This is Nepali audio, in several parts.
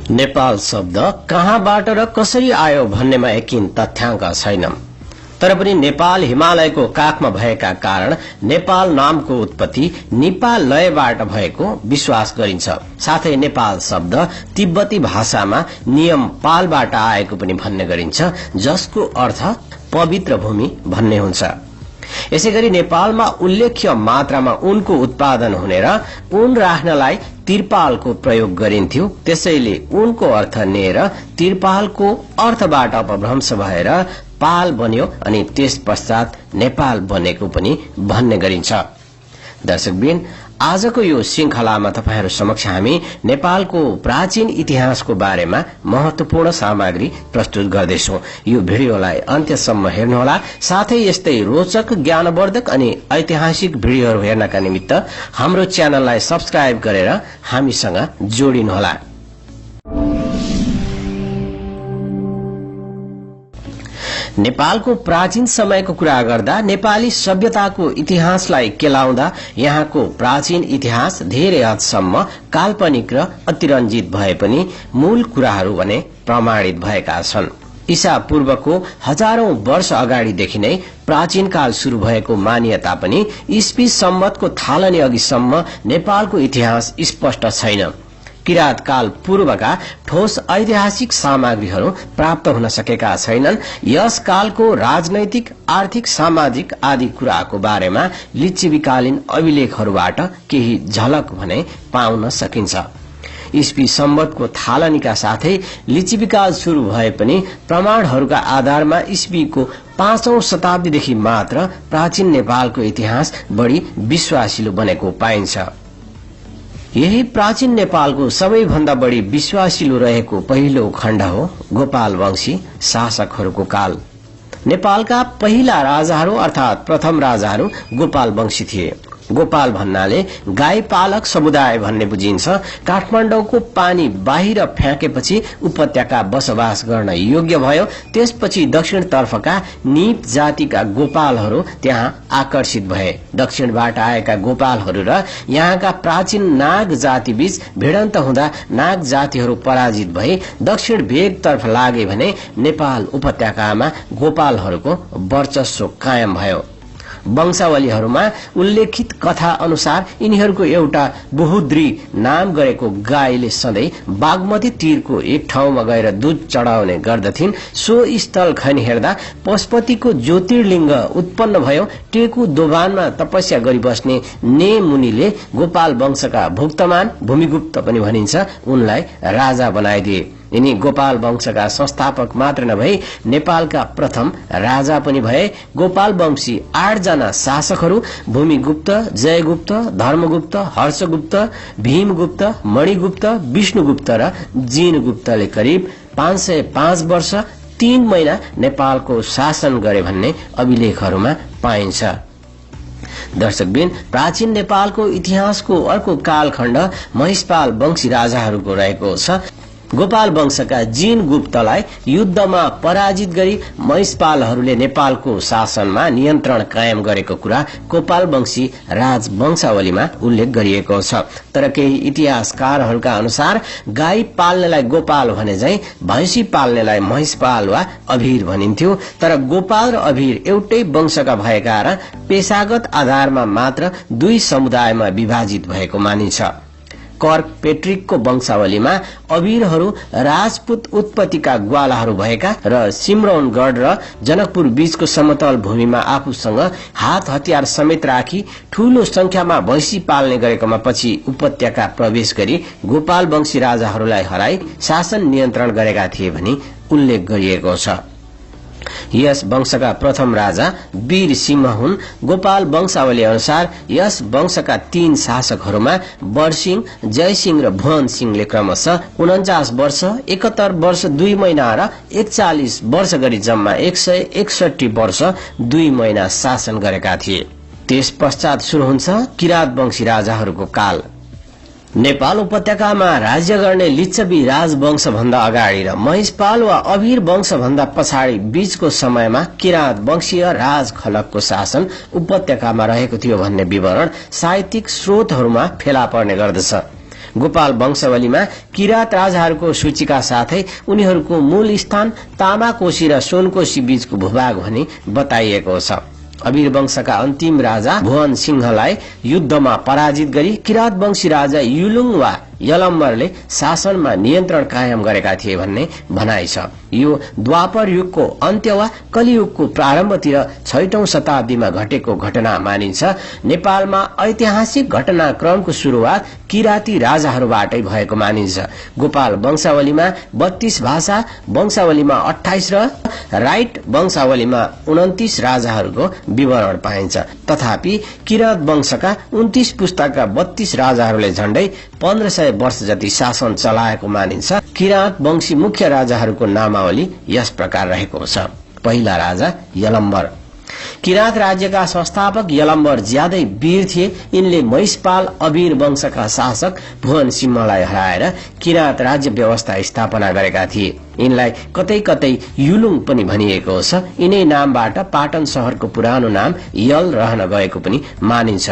नेपाल शब्द कहाँबाट र कसरी आयो भन्नेमा यकिन तथ्याङ्क छैन। तर पनि नेपाल हिमालयको काखमा भएका कारण नेपाल नामको उत्पत्ति नेपाल लयबाट भएको विश्वास गरिन्छ। साथै नेपाल शब्द तिब्बती भाषामा नियम पालबाट आएको पनि भन्ने गरिन्छ, जसको अर्थ पवित्र भूमि भन्ने हुन्छ। यसैगरी नेपालमा उल्लेख्य मात्रामा ऊनको उत्पादन हुने र ऊन राख्नलाई तिरपालको प्रयोग गरिन्थ्यो। त्यसैले ऊनको अर्थ ने र तिरपालको अर्थबाट अपभ्रंश भएर पाल बन्यो अनि त्यस पश्चात नेपाल बनेको पनि भन्ने गरिन्छ। दर्शकबिन, आजको यो श्रृंखलामा तपाईहरू समक्ष हामी नेपालको प्राचीन इतिहासको बारेमा महत्वपूर्ण सामग्री प्रस्तुत गर्दैछौं। यो भिडियोलाई अन्त्यसम्म हेर्नुहोला। साथै यस्तै रोचक, ज्ञानवर्धक अनि ऐतिहासिक भिडियोहरू हेर्नका निमित्त हाम्रो च्यानललाई सब्स्क्राइब गरेर हामीसँग जोडिनुहोला। नेपालको प्राचीन समयको कुरा गर्दा नेपाली सभ्यताको इतिहासलाई केलाउँदा यहाँको प्राचीन इतिहास धेरै हदसम्म काल्पनिक र अतिरञ्जित भए पनि मूल कुराहरू भने प्रमाणित भएका छन्। ईसा पूर्वको हजारौं वर्ष अगाडिदेखि नै प्राचीन काल शुरू भएको मानिएता पनि ईस्वी सम्वतको थालनी अघिसम्म नेपालको इतिहास स्पष्ट छैन। किरात काल पूर्वका ठोस ऐतिहासिक सामग्रीहरू प्राप्त हुन सकेका छैनन्। यस कालको राजनैतिक, आर्थिक, सामाजिक आदि कुराको बारेमा लिच्छवीकालीन अभिलेखहरूबाट केही झलक भने पाउन सकिन्छ। ईस्वी सम्वतको थालनीका साथै लिच्छवीकाल शुरू भए पनि प्रमाणहरूका आधारमा ईस्वीको 5औं शताब्दीदेखि मात्र प्राचीन नेपालको इतिहास बढी विश्वासिलो बनेको पाइन्छ। यही प्राचीन नेपालको सबैभन्दा बढी विश्वासिलो रहेको पहिलो खण्ड हो गोपाल वंशी शासकहरूको काल। नेपालका पहिला राजाहरू अर्थात प्रथम राजाहरू गोपाल वंशी थिए। गोपाल भन्नाले गाई पालक समुदाय भन्ने बुझिन्छ। काठमाडौँको पानी बाहिर फ्याँकेपछि उपत्यका बसोबास गर्न योग्य भयो। त्यसपछि दक्षिणतर्फका निप जातिका गोपालहरू त्यहाँ आकर्षित भए। दक्षिणबाट आएका गोपालहरू र यहाँका प्राचीन नाग जाति बीच भिडन्त हुँदा नाग जातिहरू पराजित भए दक्षिण भेगतर्फ लागे भने नेपाल उपत्यकामा गोपालहरूको वर्चस्व कायम भयो। वंशावलीहरूमा उल्लेखित कथा अनुसार यिनीहरूको एउटा बहुद्री नाम गरेको गाईले सधैँ बागमती तीरको एक ठाउँमा गएर दूध चढाउने गर्दथिन्। सो स्थल खनि हेर्दा पशुपतिको ज्योतिर्लिङ्ग उत्पन्न भयो। टेकु दोभानमा तपस्या गरिबस्ने ने मुनिले गोपाल वंशका भुक्तमान, भूमिगुप्त पनि भनिन्छ, उनलाई राजा बनाइदिए। यिनी गोपाल वंशका संस्थापक मात्र नभई नेपालका प्रथम राजा पनि भए। गोपाल वंशी 8 जना शासकहरू भूमिगुप्त, जयगुप्त, धर्मगुप्त, हर्षगुप्त, भीमगुप्त, मणिगुप्त, विष्णुगुप्त र जिनगुप्तले करिब 505 वर्ष 3 महिना नेपालको शासन गरे भन्ने अभिलेखहरूमा पाइन्छ। दर्शकबिन, प्राचीन नेपालको इतिहासको अर्को कालखण्ड महिषपाल वंशी राजाहरूको रहेको छ। गोपाल वंशका जिन गुप्तलाई युद्धमा पराजित गरी महिषपालहरूले नेपालको शासनमा नियन्त्रण कायम गरेको कुरा गोपाल वंशी राजवंशावलीमा उल्लेख गरिएको छ। तर केही इतिहासकारहरूका अनुसार गाई पाल्नेलाई गोपाल भने झैं भैंसी पाल्नेलाई महिषपाल वा अभिर भनिन्थ्यो। तर गोपाल र अभिर एउटै वंशका भएका र पेशागत आधारमा मात्र दुई समुदायमा विभाजित भएको मानिन्छ। कर्क पेट्रिकको वंशावलीमा अभिरहरू राजपूत उत्पत्तिका ग्वालाहरू भएका र सिमरौनगढ र जनकपुर बीचको समतल भूमिमा आफूसँग हात हतियार समेत राखी ठूलो संख्यामा भैंसी पाल्ने गरेकोमा पछि उपत्यका प्रवेश गरी गोपाल वंशी राजाहरूलाई हराई शासन नियन्त्रण गरेका थिए भनी उल्लेख गरिएको छ। यस वंशका प्रथम राजा वीर सिंह हुन्। गोपाल वंशावली अनुसार यस वंशका 3 शासकहरूमा बरसिंह, जयसिंह र भुवन सिंहले क्रमशः 49 वर्ष, 71 वर्ष 2 महिना र 41 वर्ष गरी जम्मा 161 वर्ष 2 महिना शासन गरेका थिए। त्यस पश्चात शुरू हुन्छ किरात वंशी राजाहरूको काल। नेपाल उपत्यकामा राज्य गर्ने लिच्छवी राजवंश भन्दा अगाडि र महिषपाल वा अभिर वंश भन्दा पछाडि बीचको समयमा किरात वंशीय राज खलकको शासन उपत्यकामा रहेको थियो भन्ने विवरण साहित्यिक स्रोतहरूमा फेला पर्ने गर्दछ। गोपाल वंशावलीमा किरात राजाहरूको सूचीका साथै उनीहरूको मूल स्थान तामाकोशी र सोनकोशी बीचको भूभाग भनी बताइएको छ। अबीर वंशका अन्तिम राजा भुवन सिंहलाई युद्धमा पराजित गरी किरात वंशी राजा युलुङ वा यलम्बरले शासनमा नियन्त्रण कायम गरेका थिए भन्ने भनाइ छ। यो द्वापर युगको अन्त्य वा कलियुगको प्रारम्भतिर 6औं शताब्दीमा घटेको घटना मानिन्छ। नेपालमा ऐतिहासिक घटनाक्रमको सुरुवात किराती राजाहरूबाटै भएको मानिन्छ। गोपाल वंशावलीमा 32 भाषा वंशावलीमा 28 र राइट वंशावलीमा 29 राजाहरूको विवरण पाइन्छ। तथापि किरात वंशका 29 पुस्ताका 32 राजाहरूले झण्डै 1500 वर्ष जति शासन चलाएको मानिन्छ। किरात वंशी मुख्य राजाहरूको नामावली यस प्रकार रहेको छ। पहिला राजा यलम्बर। किरात राज्यका संस्थापक यलम्बर ज्यादै वीर थिए। यिनले महिषपाल अबीर वंशका शासक भुवन सिंहलाई हराएर किरात राज्य व्यवस्था स्थापना गरेका थिए। यिनलाई कतै कतै युलुङ पनि भनिएको छ। यिनै नामबाट पाटन शहरको पुरानो नाम यल रहन गएको पनि मानिन्छ।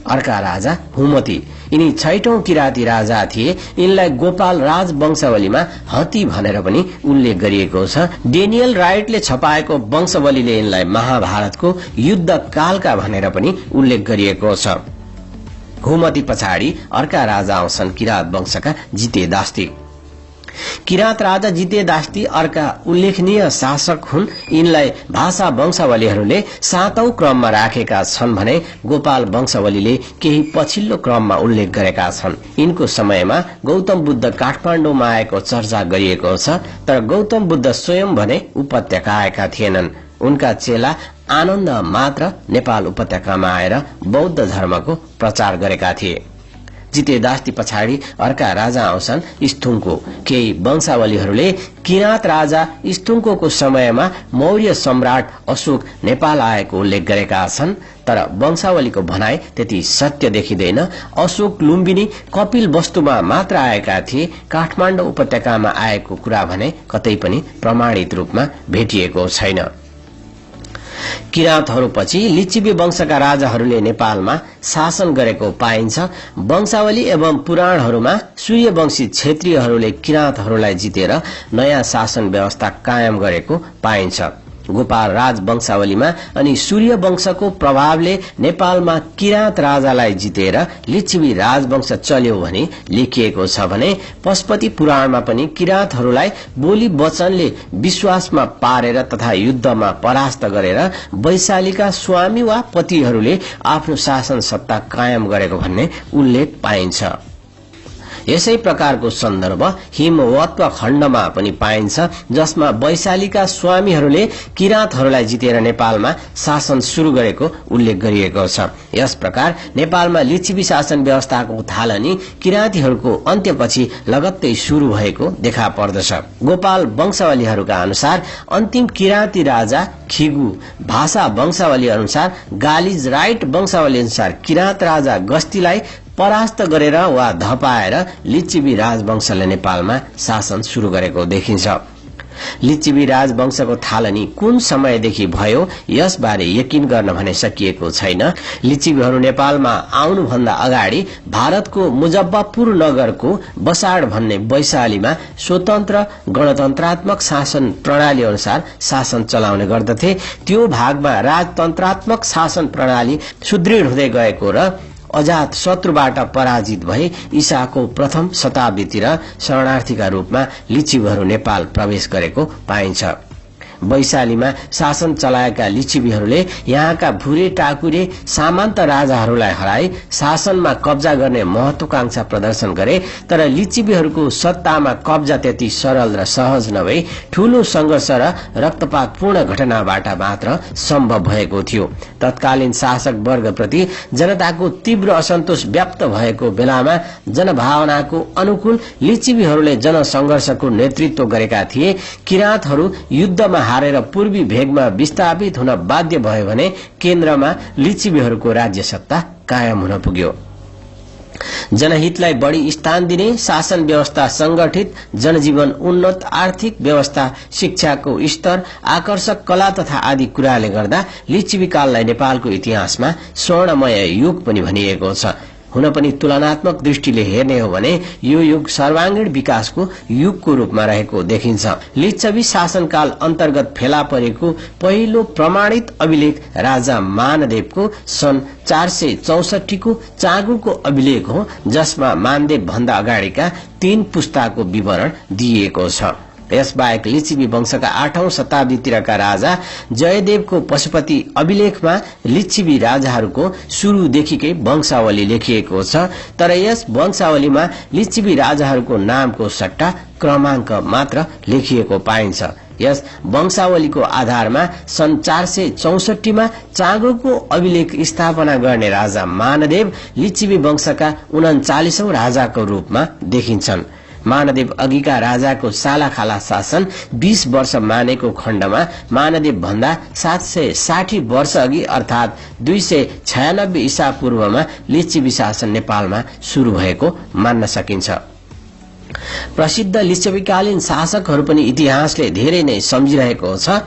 अर्का राजा हुमती। यिनी 6औं किराती राजा थिए। यिनलाई गोपाल राज वंशावलीमा हती भनेर पनि उल्लेख गरिएको छ। डेनियल राइटले छपाएको वंशावलीले यिनलाई महाभारतको युद्ध कालका भनेर पनि उल्लेख गरिएको छ। हुमती पछाडि अर्का राजा आउँछन् किरात वंशका जिते दास्ती। किरात राजा जिते दास्ती अर्का उल्लेखनीय शासक हुन्। यिनलाई भाषा वंशावलीहरूले 7औं क्रममा राखेका छन् भने गोपाल वंशावलीले केही पछिल्लो क्रममा उल्लेख गरेका छन्। यिनको समयमा गौतम बुद्ध काठमाडौँमा आएको चर्चा गरिएको छ, तर गौतम बुद्ध स्वयं भने उपत्यका आएका थिएनन्। उनका चेला आनन्द मात्र नेपाल उपत्यकामा आएर बौद्ध धर्मको प्रचार गरेका थिए। जिते दास्ती पछाडि अर्का राजा आउँछन् स्थुङको। केही वंशावलीहरूले किरात राजा स्थुङको समयमा मौर्य सम्राट अशोक नेपाल आएको उल्लेख गरेका छन्, तर वंशावलीको भनाई त्यति सत्य देखिँदैन। अशोक लुम्बिनी कपिल वस्तुमा मात्र आएका थिए। काठमाडौँ उपत्यकामा आएको कुरा भने कतै पनि प्रमाणित रूपमा भेटिएको छैन। किरातहरूपछि लिच्छवी वंशका राजाहरूले नेपालमा शासन गरेको पाइन्छ। वंशावली एवं पुराणहरूमा सूर्यवंशी क्षेत्रीयहरूले किरातहरूलाई जितेर नयाँ शासन व्यवस्था कायम गरेको पाइन्छ। गोपाल राज वंशावलीमा अनि सूर्य वंशको प्रभावले नेपालमा किरात राजालाई जितेर लिच्छवी राजवंश चल्यो भनी लेखिएको छ भने पशुपति पुराणमा पनि किरातहरूलाई बोली वचनले विश्वासमा पारेर तथा युद्धमा परास्त गरेर वैशालीका स्वामी वा पतिहरूले आफ्नो शासन सत्ता कायम गरेको भन्ने उल्लेख पाइन्छ। यसै प्रकारको सन्दर्भ हिमवत्व खण्डमा पनि पाइन्छ, जसमा वैशालीका स्वामीहरूले किरातहरूलाई जितेर नेपालमा शासन शुरू गरेको उल्लेख गरिएको छ। यस प्रकार नेपालमा लिच्छवी शासन व्यवस्थाको थालनी किरातीहरूको अन्त्यपछि लगत्तै शुरू भएको देखा पर्दछ। गोपाल वंशावलीहरूका अनुसार अन्तिम किराती राजा खिगु, भाषा वंशावली अनुसार गालिज, राइट वंशावली अनुसार किरात राजा गस्तीलाई परास्त गरेर वा धपाएर लिच्छवी राजवंशले नेपालमा शासन शुरू गरेको देखिन्छ। लिच्छवी राजवंशको थालनी कुन समयदेखि भयो यसबारे यकिन गर्न भने सकिएको छैन। लिच्छवीहरू नेपालमा आउनुभन्दा अगाडि भारतको मुजफ्फरपुर नगरको बसाड भन्ने वैशालीमा स्वतन्त्र गणतन्त्रात्मक शासन प्रणाली अनुसार शासन चलाउने गर्दथे। त्यो भागमा राजतन्त्रात्मक शासन प्रणाली सुदृढ हुँदै गएको र अजात शत्रुबाट पराजित भए ईसाको प्रथम शताब्दीतिर शरणार्थीका रूपमा लिच्छवीहरू नेपाल प्रवेश गरेको पाइन्छ। वैशालीमा शासन चलाएका लिच्छवीहरूले यहाँका भुरे टाकुरे सामन्त राजाहरूलाई हराई शासनमा कब्जा गर्ने महत्वाकांक्षा प्रदर्शन गरे, तर लिच्छवीहरूको सत्तामा कब्जा त्यति सरल र सहज नभई ठूलो संघर्ष र रक्तपातपूर्ण घटनाबाट मात्र सम्भव भएको थियो। तत्कालीन शासक वर्गप्रति जनताको तीव्र असन्तोष व्यक्त भएको बेलामा जनभावनाको अनुकूल लिच्छवीहरूले जनसंघर्षको नेतृत्व गरेका थिए। किरातहरू युद्धमा हारेर पूर्वी भेगमा विस्थापित हुन बाध्य भयो भने केन्द्रमा लिच्छवीहरूको राज्य सत्ता कायम हुन पुग्यो। जनहितलाई बढी स्थान दिने शासन व्यवस्था, संगठित जनजीवन, उन्नत आर्थिक व्यवस्था, शिक्षाको स्तर, आकर्षक कला तथा आदि कुराले गर्दा लिच्छवी काललाई नेपालको इतिहासमा स्वर्णमय युग पनि भनिएको छ। हुन पनि तुलनात्मक दृष्टिले हेर्ने हो भने यो युग सर्वांगीण विकासको युगको रूपमा रहेको देखिन्छ। लिच्छवी शासनकाल अन्तर्गत फेला परेको पहिलो प्रमाणित अभिलेख राजा मानदेवको सन् 464 को चाँगुको अभिलेख हो, जसमा मानदेव भन्दा अगाडिका 3 पुस्ताको विवरण दिइएको छ। यसबाहेक लिच्छवी वंशका 8औं शताब्दीतिरका राजा जयदेवको पशुपति अभिलेखमा लिच्छवी राजाहरूको सुरुदेखिकै वंशावली लेखिएको छ, तर यस वंशावलीमा लिच्छवी राजाहरूको नामको सट्टा क्रमाङ्क मात्र लेखिएको पाइन्छ। यस वंशावलीको आधारमा सन् 464 मा चाँगुको अभिलेख स्थापना गर्ने राजा मानदेव लिच्छवी वंशका 39औं राजाको रूपमा देखिन्छन्। मानदेव अघिका राजाको सालाखाला शासन 20 वर्ष मानेको खण्डमा मानदेव भन्दा 760 वर्ष अघि अर्थात 296 ईसा पूर्वमा लिच्छवी शासन नेपालमा शुरू भएको मान्न सकिन्छ। प्रसिद्ध लिच्छवीकालीन शासकहरू पनि इतिहासले धेरै नै सम्झिरहेको छ।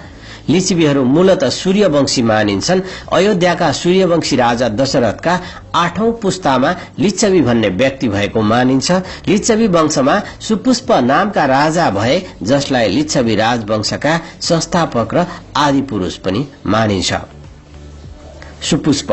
लिच्छवीहरू मूलतः सूर्यवंशी मानिन्छन्। अयोध्याका सूर्यवंशी राजा दशरथका 8औं पुस्तामा लिच्छवी भन्ने व्यक्ति भएको मानिन्छ। लिच्छवी वंशमा सुपुष्प नामका राजा भए, जसलाई लिच्छवी राजवंशका संस्थापक र आदि पुरुष पनि मानिन्छ। सुपुष्प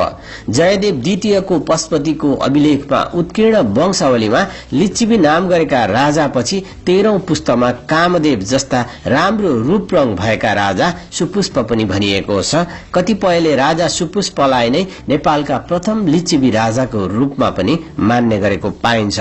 जयदेव द्वितीयको पशुपतिको अभिलेखमा उत्कीर्ण वंशावलीमा लिच्छवी नाम गरेका राजापछि 13औं पुस्तमा कामदेव जस्ता राम्रो रूप रंग भएका राजा सुपुष्प पनि भनिएको छ। कतिपयले राजा सुपुष्पलाई नै नेपालका प्रथम लिच्छवी राजाको रूपमा पनि मान्ने गरेको पाइन्छ।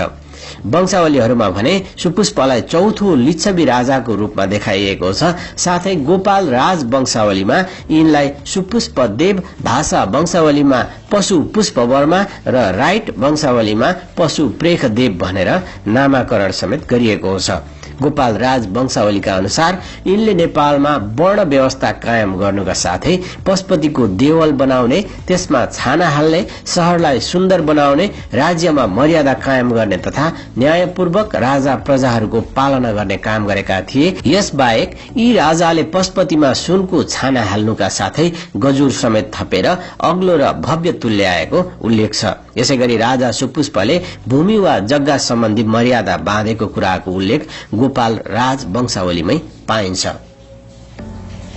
वंशावलीहरूमा भने सुपुष्पलाई चौथो लिच्छवी राजाको रूपमा देखाइएको छ। साथै गोपाल राज वंशावलीमा यिनलाई सुपुष्प देव, भाषा वंशावलीमा पशु पुष्प वर्मा र राइट वंशावलीमा पशु प्रेख देव भनेर नामाकरण समेत गरिएको छ। गोपाल राज वंशावलीका अनुसार यिनले नेपालमा वर्ण व्यवस्था कायम गर्नुका साथै पशुपतिको देवल बनाउने, त्यसमा छाना हाल्ने, शहरलाई सुन्दर बनाउने, राज्यमा मर्यादा कायम गर्ने तथा न्यायपूर्वक राजा प्रजाहरूको पालना गर्ने काम गरेका थिए। यसबाहेक यी राजाले पशुपतिमा सुनको छाना हाल्नुका साथै गजुर समेत थपेर अग्लो र भव्य तुल्याएको उल्लेख छ। यसैगरी राजा सुपुष्पले भूमि वा जग्गा सम्बन्धी मर्यादा बाँधेको कुराको उल्लेख गोपाल राज वंशावलीमै पाइन्छ।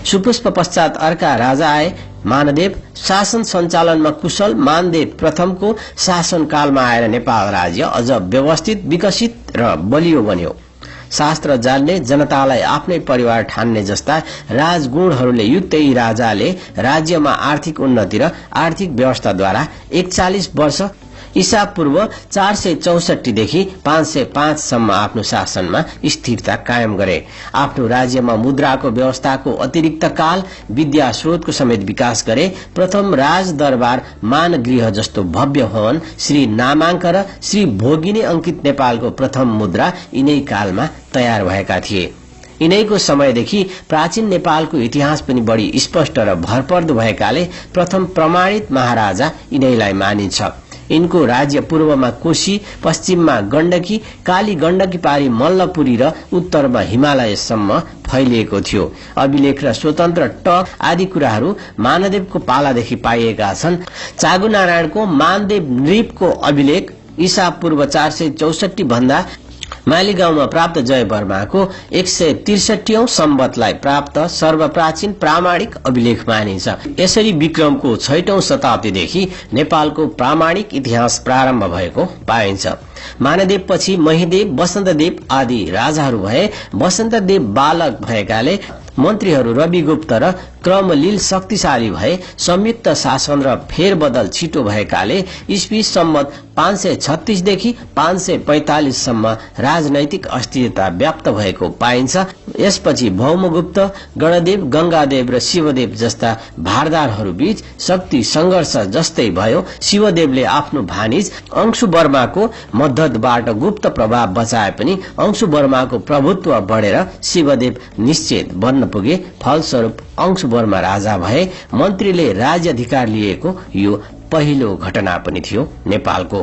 सुपुष्प पश्चात अर्का राजा आए मानदेव। शासन सञ्चालनमा कुशल मानदेव प्रथमको शासनकालमा आएर नेपाल राज्य अझ व्यवस्थित, विकसित र बलियो बन्यो। शास्त्र जान्ने, जनतालाई आफ्नै परिवार ठान्ने जस्ता राजगुणहरूले युक्त यी राजाले राज्यमा आर्थिक उन्नति र आर्थिक व्यवस्थाद्वारा 41 वर्ष ईसा पूर्व 464 देखि 505 सम्म आफ्नो शासनमा स्थिरता कायम गरे। आफ्नो राज्यमा मुद्राको व्यवस्थाको अतिरिक्त काल विद्या स्रोतको समेत विकास गरे। प्रथम राज दरबार, मानगृह जस्तो भव्य भवन, श्री नामाङ्क र श्री भोगिनी अंकित नेपालको प्रथम मुद्रा यिनै कालमा तयार भएका थिए। यिनैको समयदेखि प्राचीन नेपालको इतिहास पनि बढी स्पष्ट र भरपर्दो भएकाले प्रथम प्रमाणित महाराजा यिनैलाई मानिन्छ। यिनको राज्य पूर्वमा कोशी, पश्चिममा गण्डकी, काली गण्डकी पारी मल्लपुरी र उत्तरमा हिमालयसम्म फैलिएको थियो। अभिलेख र स्वतन्त्र टक आदि कुराहरू मानदेवको पालादेखि पाइएका छन्। चाँगुनारायणको मानदेव नृपको अभिलेख ईसा पूर्व 464 भन्दा मालीगाउँमा प्राप्त जय वर्माको 163औं सम्वतलाई प्राप्त सर्वप्राचीन प्रामाणिक अभिलेख मानिन्छ। यसरी विक्रमको 6औं शताब्दीदेखि नेपालको प्रामाणिक इतिहास प्रारम्भ भएको पाइन्छ। मानदेव पछि महिदेव, वसन्तदेव आदि राजाहरू भए। वसन्तदेव बालक भएकाले मन्त्रीहरू रविगुप्त र क्रमलील शक्तिशाली भए। संयुक्त शासन र फेरबदल छिटो भएकाले ईस्वी सम्मत 536 देखि 545 सम्म राजनैतिक अस्थिरता व्याप्त भएको पाइन्छ। यसपछि भौमगुप्त, गणदेव, गंगादेव र शिवदेव जस्ता भारदारहरू बीच शक्ति संघर्ष जस्तै भयो। शिवदेवले आफ्नो भानिज अंशु वर्माको मद्दतबाट गुप्त प्रभाव बचाए पनि अंशु वर्माको प्रभुत्व बढेर शिवदेव निश्चित बन्न पुगे। फलस्वरूप अंशु वर्मा राजा भए। मन्त्रीले राज्याधिकार लिएको यो पहिलो घटना पनि थियो नेपालको।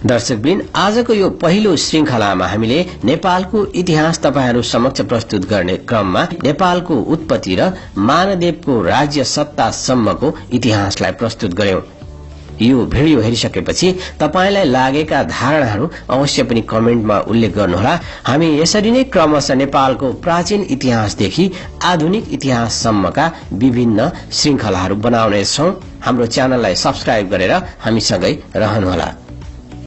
दर्शकवृन्द, आजको यो पहिलो श्रृंखलामा हामीले नेपालको इतिहास तपाईहरू समक्ष प्रस्तुत गर्ने क्रममा नेपालको उत्पत्ति र मानदेवको राज्य सत्तासम्मको इतिहासलाई प्रस्तुत गर्यौं। यो भिडियो हेरिसकेपछि तपाईलाई लागेका धारणाहरू अवश्य पनि कमेन्टमा उल्लेख गर्नुहोला। हामी यसरी नै क्रमशः नेपालको प्राचीन इतिहासदेखि आधुनिक इतिहाससम्मका विभिन्न श्रृंखलाहरू बनाउनेछौं। हाम्रो च्यानललाई सब्स्क्राइब गरेर हामीसँगै रहनुहोला।